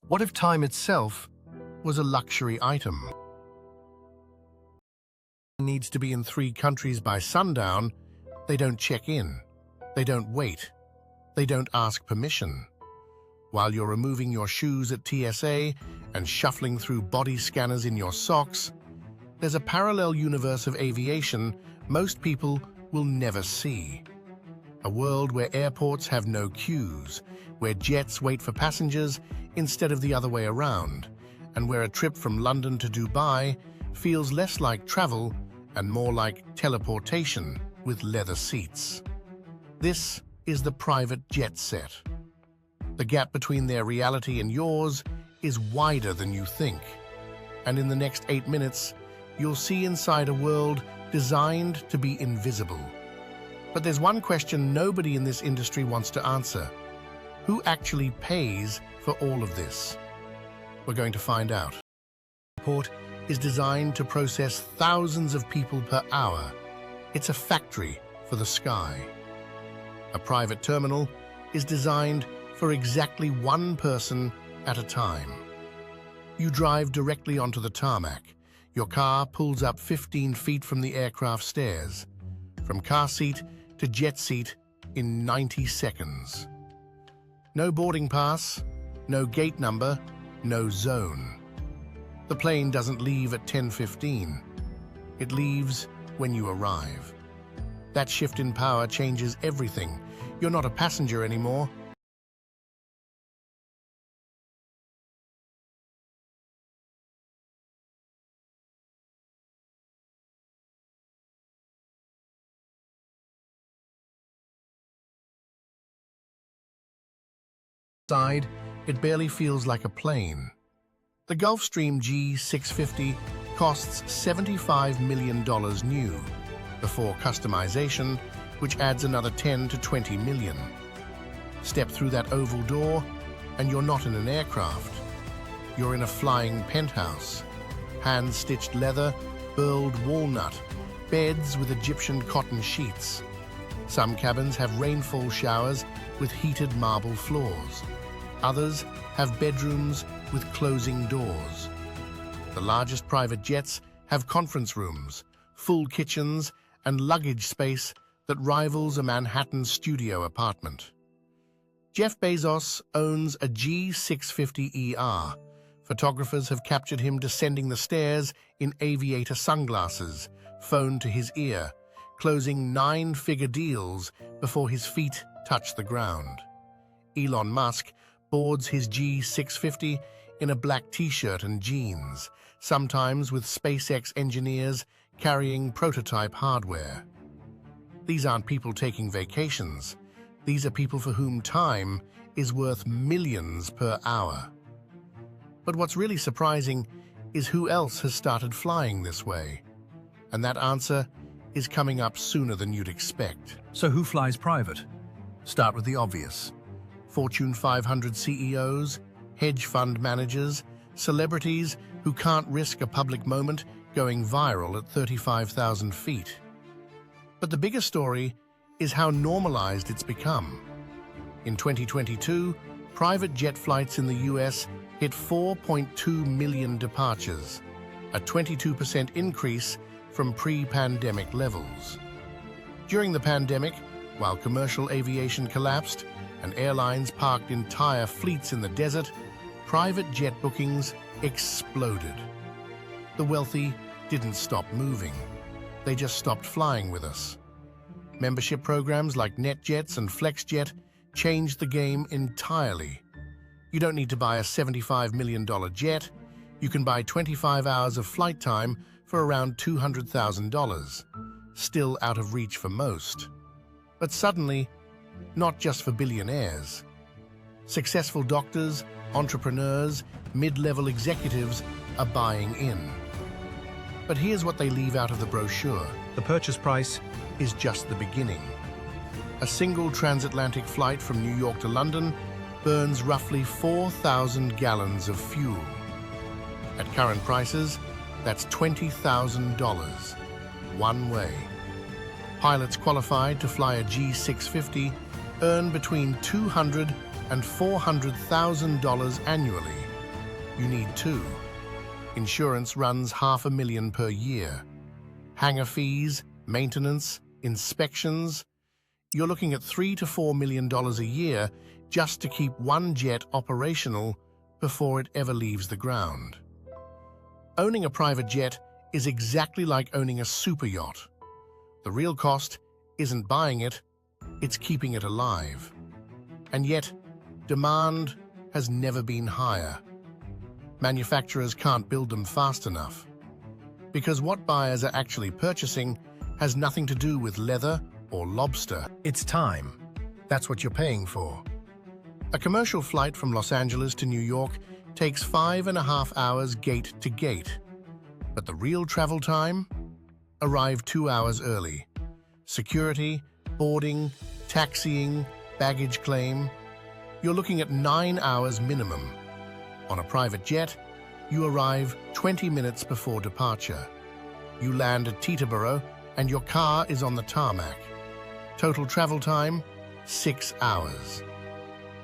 What if time itself was a luxury item? Needs to be in 3 countries by sundown. They don't check in. They don't wait. They don't ask permission. While you're removing your shoes at TSA and shuffling through body scanners in your socks, there's a parallel universe of aviation most people will never see. A world where airports have no queues, where jets wait for passengers instead of the other way around, and where a trip from London to Dubai feels less like travel and more like teleportation with leather seats. This is the private jet set. The gap between their reality and yours is wider than you think. And in the next 8 minutes, you'll see inside a world designed to be invisible. But there's one question nobody in this industry wants to answer. Who actually pays for all of this? We're going to find out. The airport is designed to process thousands of people per hour. It's a factory for the sky. A private terminal is designed for exactly 1 person at a time. You drive directly onto the tarmac. Your car pulls up 15 feet from the aircraft stairs, from car seat to jet seat in 90 seconds. No boarding pass, no gate number, no zone. The plane doesn't leave at 10:15. It leaves when you arrive. That shift in power changes everything. You're not a passenger anymore. Inside, it barely feels like a plane. The Gulfstream G650 costs $75 million new, before customization, which adds another 10 to 20 million. Step through that oval door, and you're not in an aircraft. You're in a flying penthouse. Hand-stitched leather, burled walnut, beds with Egyptian cotton sheets. Some cabins have rainfall showers with heated marble floors. Others have bedrooms with closing doors. The largest private jets have conference rooms, full kitchens, and luggage space that rivals a Manhattan studio apartment. Jeff Bezos owns a G650ER. Photographers have captured him descending the stairs in aviator sunglasses, phone to his ear, closing 9-figure deals before his feet touch the ground. Elon Musk boards his G650 in a black t-shirt and jeans, sometimes with SpaceX engineers carrying prototype hardware. These aren't people taking vacations. These are people for whom time is worth millions per hour. But what's really surprising is who else has started flying this way. And that answer is coming up sooner than you'd expect. So who flies private? Start with the obvious. Fortune 500 CEOs, hedge fund managers, celebrities who can't risk a public moment going viral at 35,000 feet. But the bigger story is how normalized it's become. In 2022, private jet flights in the US hit 4.2 million departures, a 22% increase from pre-pandemic levels. During the pandemic, while commercial aviation collapsed and airlines parked entire fleets in the desert, private jet bookings exploded. The wealthy didn't stop moving. They just stopped flying with us. Membership programs like NetJets and FlexJet changed the game entirely. You don't need to buy a $75 million jet. You can buy 25 hours of flight time for around $200,000, still out of reach for most. But suddenly, not just for billionaires. Successful doctors, entrepreneurs, mid-level executives are buying in. But here's what they leave out of the brochure. The purchase price Is just the beginning. A single transatlantic flight from New York to London burns roughly 4,000 gallons of fuel. At current prices, that's $20,000, one way. Pilots qualified to fly a G650 earn between $200,000 and $400,000 annually, You need two. Insurance runs $500,000 per year. Hangar fees, maintenance, inspections. You're looking at $3 to $4 million a year just to keep one jet operational before it ever leaves the ground. Owning a private jet is exactly like owning a super yacht. The real cost isn't buying it, it's keeping it alive. And yet, demand has never been higher. Manufacturers can't build them fast enough. Because what buyers are actually purchasing has nothing to do with leather or lobster. It's time. That's what you're paying for. A commercial flight from Los Angeles to New York takes 5.5 hours gate to gate. But the real travel time? Arrive 2 hours early. Security, boarding, taxiing, baggage claim. You're looking at 9 hours minimum. On a private jet, you arrive 20 minutes before departure. You land at Teterboro and your car is on the tarmac. Total travel time, 6 hours.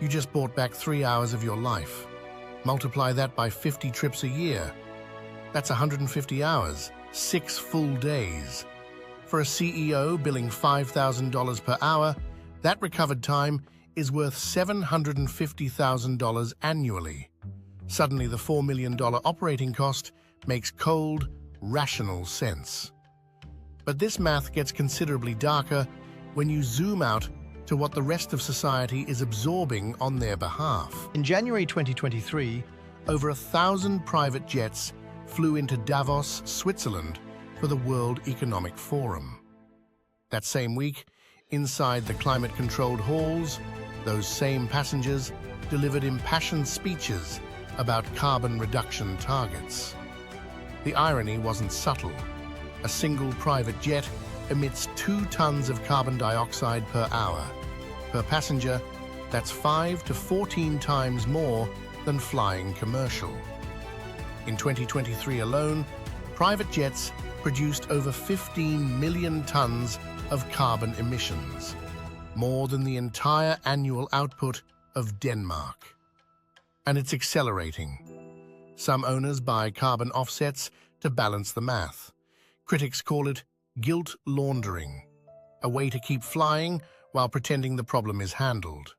You just bought back 3 hours of your life. Multiply that by 50 trips a year. That's 150 hours, 6 full days. For a CEO billing $5,000 per hour, that recovered time is worth $750,000 annually. Suddenly, the $4 million operating cost makes cold, rational sense. But this math gets considerably darker when you zoom out to what the rest of society is absorbing on their behalf. In January 2023, over 1,000 private jets flew into Davos, Switzerland, for the World Economic Forum. That same week, inside the climate-controlled halls, those same passengers delivered impassioned speeches about carbon reduction targets. The irony wasn't subtle. A single private jet emits 2 tons of carbon dioxide per hour. Per passenger, that's 5 to 14 times more than flying commercial. In 2023 alone, private jets produced over 15 million tons of carbon emissions, more than the entire annual output of Denmark. And it's accelerating. Some owners buy carbon offsets to balance the math. Critics call it guilt laundering, a way to keep flying while pretending the problem is handled.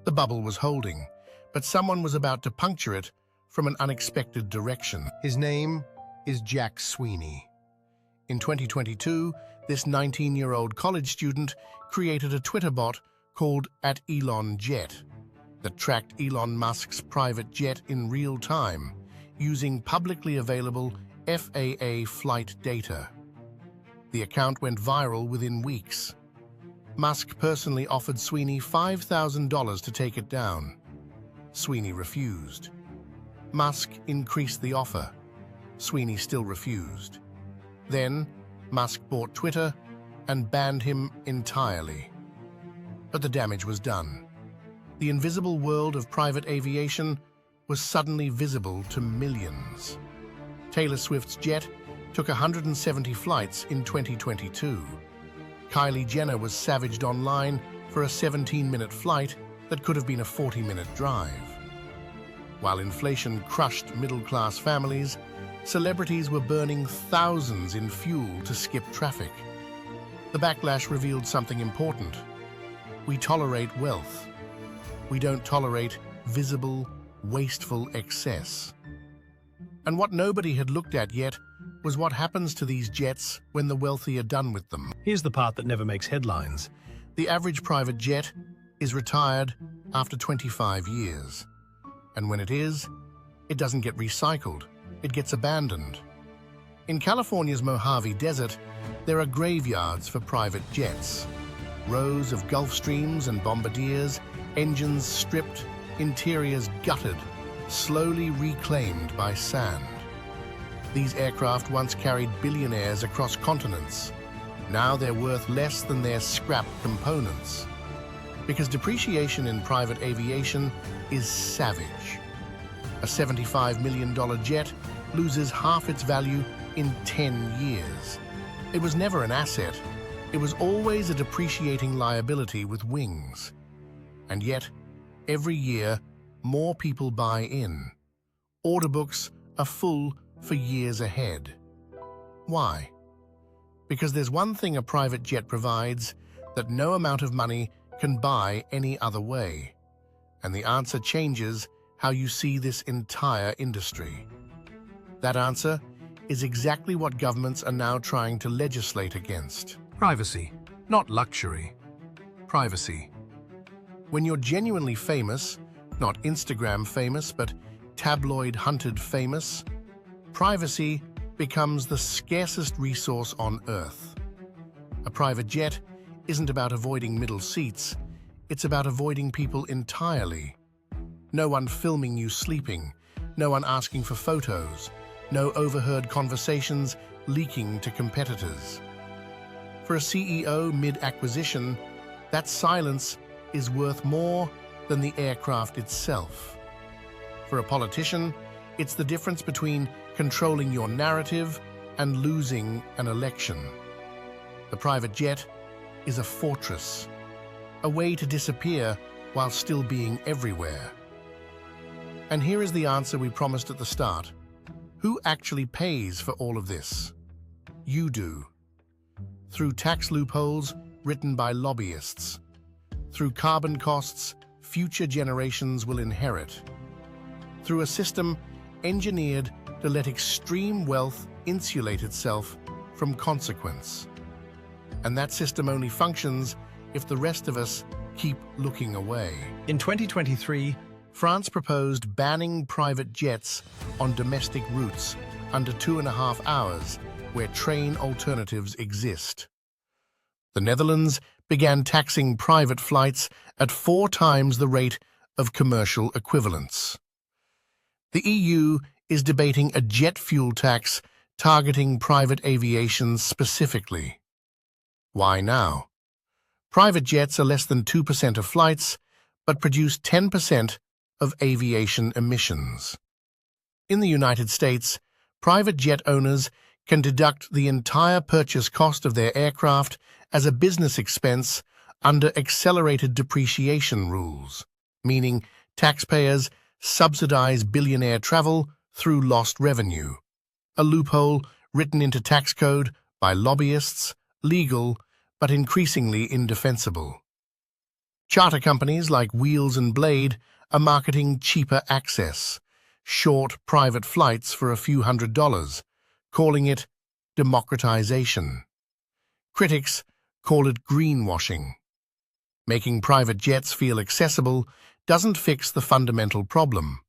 The bubble was holding, but someone was about to puncture it from an unexpected direction. His name is Jack Sweeney. In 2022, this 19-year-old college student created a Twitter bot called @ElonJet that tracked Elon Musk's private jet in real time using publicly available FAA flight data. The account went viral within weeks. Musk personally offered Sweeney $5,000 to take it down. Sweeney refused. Musk increased the offer. Sweeney still refused. Then, Musk bought Twitter and banned him entirely. But the damage was done. The invisible world of private aviation was suddenly visible to millions. Taylor Swift's jet took 170 flights in 2022. Kylie Jenner was savaged online for a 17-minute flight that could have been a 40-minute drive. While inflation crushed middle-class families, celebrities were burning thousands in fuel to skip traffic. The backlash revealed something important. We tolerate wealth. We don't tolerate visible, wasteful excess. And what nobody had looked at yet was what happens to these jets when the wealthy are done with them. Here's the part that never makes headlines. The average private jet is retired after 25 years. And when it is, it doesn't get recycled. It gets abandoned. In California's Mojave Desert, there are graveyards for private jets. Rows of Gulfstreams and Bombardiers, engines stripped, interiors gutted, slowly reclaimed by sand. These aircraft once carried billionaires across continents. Now they're worth less than their scrap components. Because depreciation in private aviation is savage. A $75 million jet loses half its value in 10 years. It was never an asset. It was always a depreciating liability with wings. And yet, every year, more people buy in. order books are full for years ahead. Why? Because there's one thing a private jet provides that no amount of money can buy any other way. And the answer changes how you see this entire industry. That answer is exactly what governments are now trying to legislate against. Privacy, not luxury. Privacy. When you're genuinely famous, not Instagram famous, but tabloid-hunted famous, privacy becomes the scarcest resource on Earth. A private jet isn't about avoiding middle seats, it's about avoiding people entirely. No one filming you sleeping, no one asking for photos, no overheard conversations leaking to competitors. For a CEO mid-acquisition, that silence is worth more than the aircraft itself. For a politician, it's the difference between controlling your narrative and losing an election. The private jet is a fortress, a way to disappear while still being everywhere. And here is the answer we promised at the start. Who actually pays for all of this? You do. Through tax loopholes written by lobbyists. Through carbon costs future generations will inherit. Through a system engineered to let extreme wealth insulate itself from consequence. And that system only functions if the rest of us keep looking away. In 2023, France proposed banning private jets on domestic routes under 2.5 hours where train alternatives exist. The Netherlands began taxing private flights at 4 times the rate of commercial equivalents. The EU is debating a jet fuel tax targeting private aviation specifically. Why now? Private jets are less than 2% of flights, but produce 10% of aviation emissions. In the United States, private jet owners can deduct the entire purchase cost of their aircraft as a business expense under accelerated depreciation rules, meaning taxpayers subsidize billionaire travel through lost revenue, a loophole written into tax code by lobbyists, legal, but increasingly indefensible. Charter companies like Wheels and Blade are marketing cheaper access, short private flights for a few $100s, calling it democratization. Critics call it greenwashing. Making private jets feel accessible doesn't fix the fundamental problem.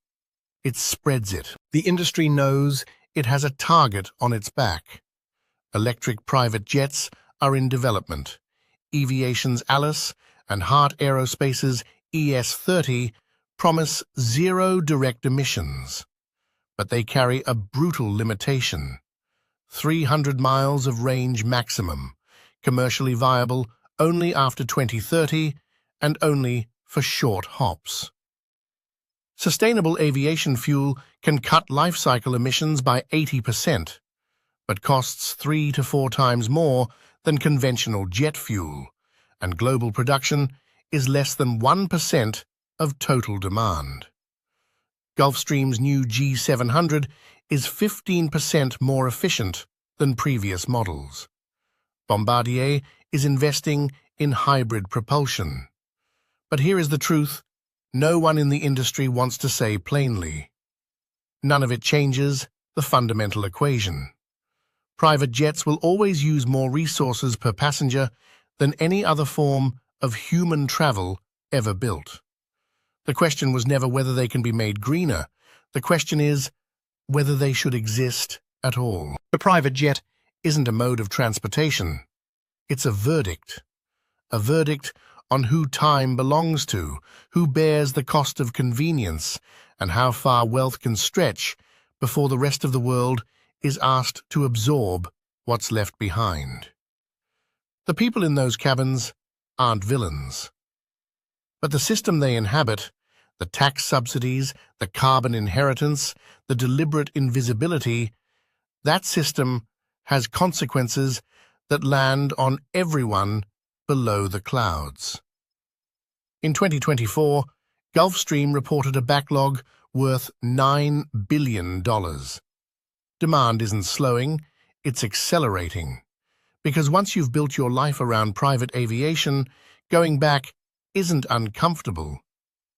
It spreads it. The industry knows it has a target on its back. Electric private jets are in development. Aviation's Alice and Heart Aerospace's ES-30 promise zero direct emissions, but they carry a brutal limitation. 300 miles of range maximum, commercially viable only after 2030 and only for short hops. Sustainable aviation fuel can cut life cycle emissions by 80%, but costs 3 to 4 times more than conventional jet fuel, and global production is less than 1% of total demand. Gulfstream's new G700 is 15% more efficient than previous models. Bombardier is investing in hybrid propulsion. But here is the truth no one in the industry wants to say plainly. None of it changes the fundamental equation. Private jets will always use more resources per passenger than any other form of human travel ever built. The question was never whether they can be made greener. The question is whether they should exist at all. The private jet isn't a mode of transportation. It's a verdict. A verdict on who time belongs to, who bears the cost of convenience, and how far wealth can stretch before the rest of the world is asked to absorb what's left behind. The people in those cabins aren't villains. But the system they inhabit, the tax subsidies, the carbon inheritance, the deliberate invisibility, that system has consequences that land on everyone below the clouds. In 2024, Gulfstream reported a backlog worth $9 billion. Demand isn't slowing, it's accelerating. Because once you've built your life around private aviation, going back isn't uncomfortable,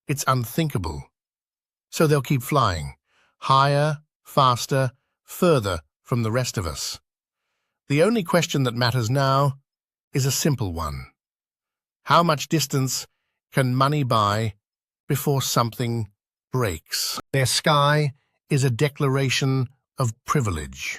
it's unthinkable. So they'll keep flying, higher, faster, further from the rest of us. The only question that matters now is a simple one. How much distance can money buy before something breaks? Their sky is a declaration of privilege.